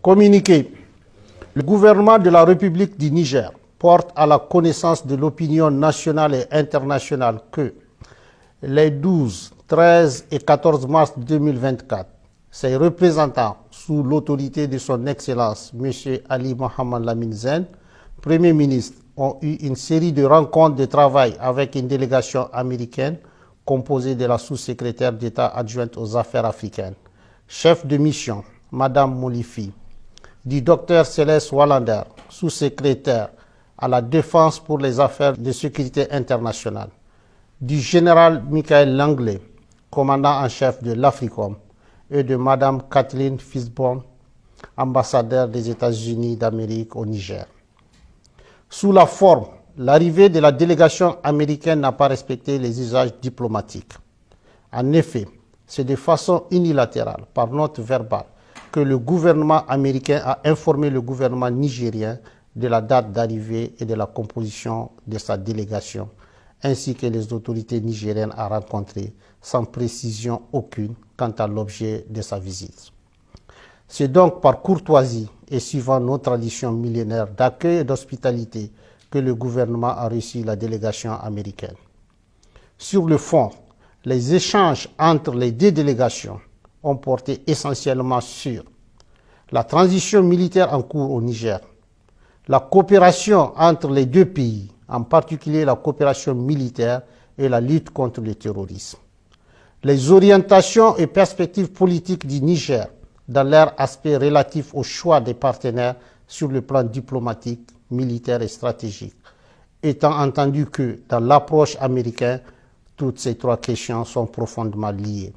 Communiqué. Le gouvernement de la République du Niger porte à la connaissance de l'opinion nationale et internationale que les 12, 13 et 14 mars 2024, ses représentants, sous l'autorité de son Excellence M. Ali Mohamed Lamine Zen, Premier ministre, ont eu une série de rencontres de travail avec une délégation américaine composée de la sous-secrétaire d'État adjointe aux affaires africaines, chef de mission, Madame Molifi, du Dr Céleste Wallander, sous-secrétaire à la défense pour les affaires de sécurité internationale, du général Michael Langley, commandant en chef de l'Africom, et de Madame Kathleen Fisborn, ambassadeur des États-Unis d'Amérique au Niger. Sous la forme, l'arrivée de la délégation américaine n'a pas respecté les usages diplomatiques. En effet, c'est de façon unilatérale, par note verbale, que le gouvernement américain a informé le gouvernement nigérien de la date d'arrivée et de la composition de sa délégation, ainsi que les autorités nigériennes à rencontrer, sans précision aucune quant à l'objet de sa visite. C'est donc par courtoisie et suivant nos traditions millénaires d'accueil et d'hospitalité que le gouvernement a reçu la délégation américaine. Sur le fond, les échanges entre les deux délégations ont porté essentiellement sur la transition militaire en cours au Niger, la coopération entre les deux pays, en particulier la coopération militaire et la lutte contre le terrorisme, les orientations et perspectives politiques du Niger dans leur aspect relatif au choix des partenaires sur le plan diplomatique, militaire et stratégique, étant entendu que dans l'approche américaine, toutes ces trois questions sont profondément liées.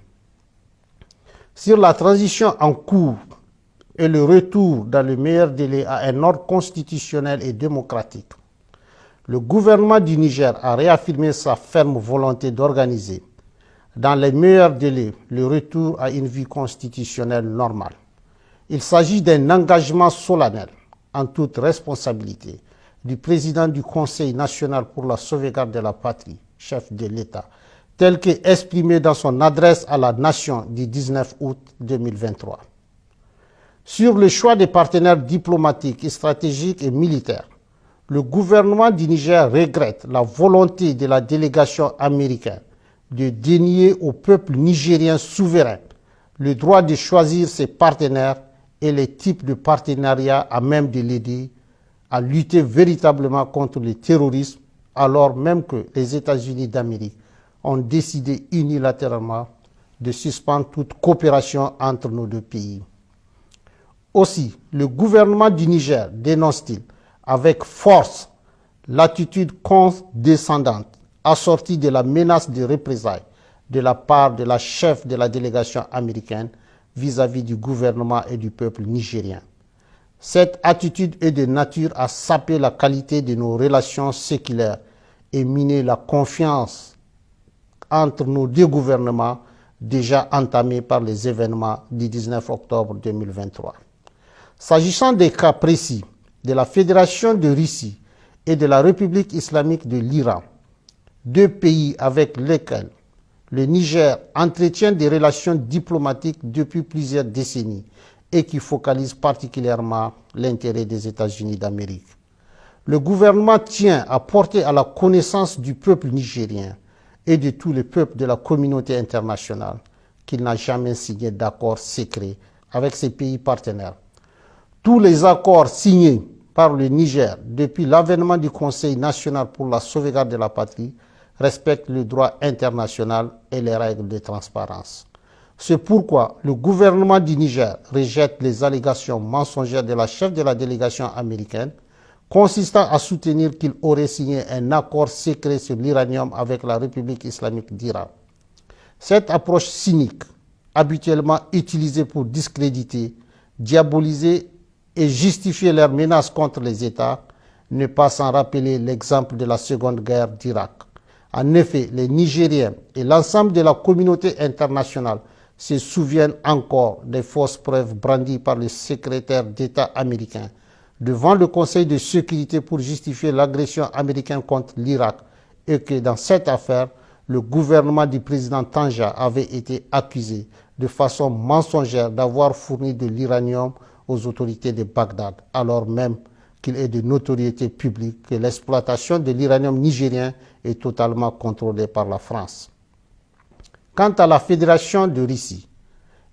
Sur la transition en cours et le retour dans le meilleur délai à un ordre constitutionnel et démocratique, le gouvernement du Niger a réaffirmé sa ferme volonté d'organiser, dans les meilleurs délais, le retour à une vie constitutionnelle normale. Il s'agit d'un engagement solennel, en toute responsabilité, du président du Conseil national pour la sauvegarde de la patrie, chef de l'État, tel qu'exprimé dans son adresse à la nation du 19 août 2023. Sur le choix des partenaires diplomatiques, stratégiques et militaires, le gouvernement du Niger regrette la volonté de la délégation américaine de dénier au peuple nigérien souverain le droit de choisir ses partenaires et les types de partenariats à même de l'aider à lutter véritablement contre le terrorisme, alors même que les États-Unis d'Amérique ont décidé unilatéralement de suspendre toute coopération entre nos deux pays. Aussi, le gouvernement du Niger dénonce-t-il avec force l'attitude condescendante assortie de la menace de représailles de la part de la chef de la délégation américaine vis-à-vis du gouvernement et du peuple nigérien. Cette attitude est de nature à saper la qualité de nos relations séculaires et miner la confiance entre nos deux gouvernements déjà entamés par les événements du 19 octobre 2023. S'agissant des cas précis de la Fédération de Russie et de la République islamique de l'Iran, deux pays avec lesquels le Niger entretient des relations diplomatiques depuis plusieurs décennies et qui focalisent particulièrement l'intérêt des États-Unis d'Amérique. Le gouvernement tient à porter à la connaissance du peuple nigérien et de tous les peuples de la communauté internationale qu'il n'a jamais signé d'accord secret avec ses pays partenaires. Tous les accords signés par le Niger depuis l'avènement du Conseil national pour la sauvegarde de la patrie respectent le droit international et les règles de transparence. C'est pourquoi le gouvernement du Niger rejette les allégations mensongères de la chef de la délégation américaine consistant à soutenir qu'il aurait signé un accord secret sur l'uranium avec la République islamique d'Iran. Cette approche cynique, habituellement utilisée pour discréditer, diaboliser et justifier leurs menaces contre les États, ne pas sans rappeler l'exemple de la Seconde Guerre d'Irak. En effet, les Nigériens et l'ensemble de la communauté internationale se souviennent encore des fausses preuves brandies par le secrétaire d'État américain devant le Conseil de sécurité pour justifier l'agression américaine contre l'Irak et que dans cette affaire, le gouvernement du président Tanja avait été accusé de façon mensongère d'avoir fourni de l'uranium aux autorités de Bagdad, alors même qu'il est de notoriété publique que l'exploitation de l'uranium nigérien est totalement contrôlée par la France. Quant à la Fédération de Russie,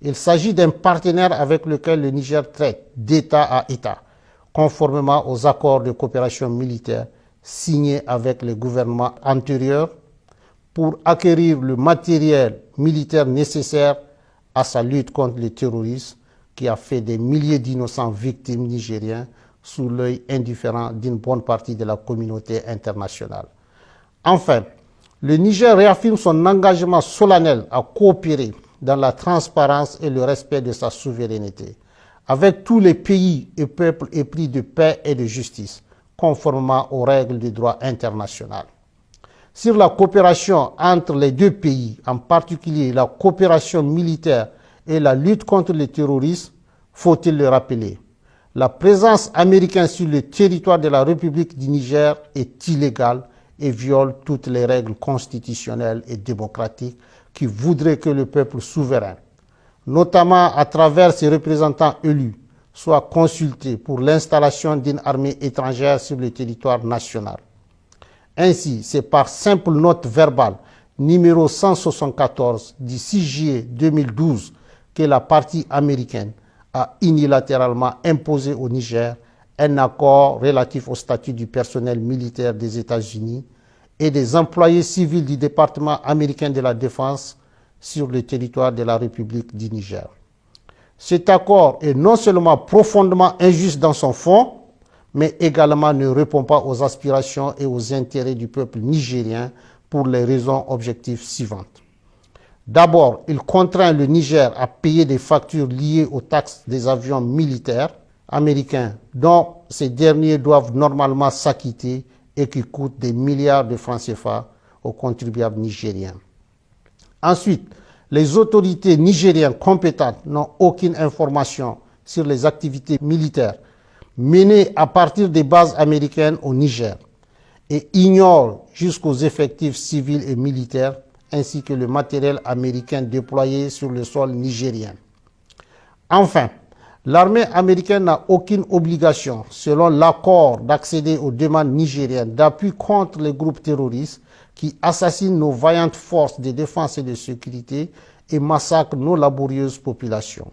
il s'agit d'un partenaire avec lequel le Niger traite d'État à État, conformément aux accords de coopération militaire signés avec les gouvernements antérieurs pour acquérir le matériel militaire nécessaire à sa lutte contre le terrorisme qui a fait des milliers d'innocents victimes nigériens sous l'œil indifférent d'une bonne partie de la communauté internationale. Enfin, le Niger réaffirme son engagement solennel à coopérer dans la transparence et le respect de sa souveraineté avec tous les pays et peuples épris de paix et de justice, conformément aux règles du droit international. Sur la coopération entre les deux pays, en particulier la coopération militaire et la lutte contre le terrorisme, faut-il le rappeler, la présence américaine sur le territoire de la République du Niger est illégale et viole toutes les règles constitutionnelles et démocratiques qui voudraient que le peuple souverain, notamment à travers ses représentants élus, soit consulté pour l'installation d'une armée étrangère sur le territoire national. Ainsi, c'est par simple note verbale numéro 174 du 6 juillet 2012 que la partie américaine a unilatéralement imposé au Niger un accord relatif au statut du personnel militaire des États-Unis et des employés civils du département américain de la Défense sur le territoire de la République du Niger. Cet accord est non seulement profondément injuste dans son fond, mais également ne répond pas aux aspirations et aux intérêts du peuple nigérien pour les raisons objectives suivantes. D'abord, il contraint le Niger à payer des factures liées aux taxes des avions militaires américains dont ces derniers doivent normalement s'acquitter et qui coûtent des milliards de francs CFA aux contribuables nigériens. Ensuite, les autorités nigériennes compétentes n'ont aucune information sur les activités militaires menées à partir des bases américaines au Niger et ignorent jusqu'aux effectifs civils et militaires ainsi que le matériel américain déployé sur le sol nigérien. Enfin, l'armée américaine n'a aucune obligation, selon l'accord, d'accéder aux demandes nigériennes d'appui contre les groupes terroristes qui assassinent nos vaillantes forces de défense et de sécurité et massacrent nos laborieuses populations.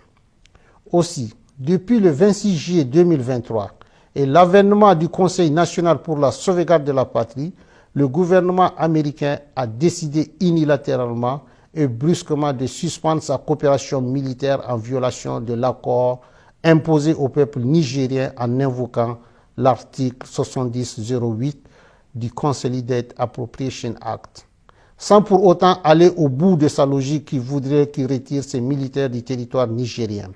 Aussi, depuis le 26 juillet 2023 et l'avènement du Conseil national pour la sauvegarde de la patrie, le gouvernement américain a décidé unilatéralement et brusquement de suspendre sa coopération militaire en violation de l'accord imposé au peuple nigérien en invoquant l'article 7008 du Consolidated Appropriation Act, sans pour autant aller au bout de sa logique qui voudrait qu'il retire ses militaires du territoire nigérien.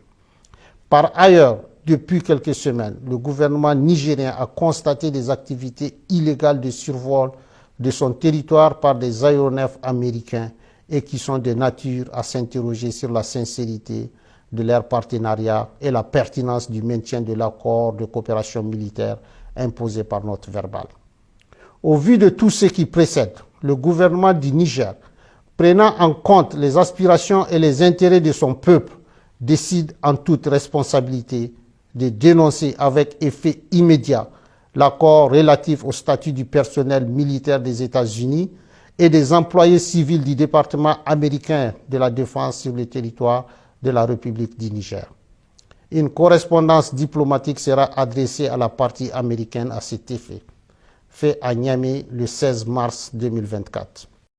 Par ailleurs, depuis quelques semaines, le gouvernement nigérien a constaté des activités illégales de survol de son territoire par des aéronefs américains et qui sont de nature à s'interroger sur la sincérité de leur partenariat et la pertinence du maintien de l'accord de coopération militaire imposé par note verbale. Au vu de tout ce qui précède, le gouvernement du Niger, prenant en compte les aspirations et les intérêts de son peuple, décide en toute responsabilité de dénoncer avec effet immédiat l'accord relatif au statut du personnel militaire des États-Unis et des employés civils du département américain de la Défense sur le territoire de la République du Niger. Une correspondance diplomatique sera adressée à la partie américaine à cet effet, fait à Niamey le 16 mars 2024.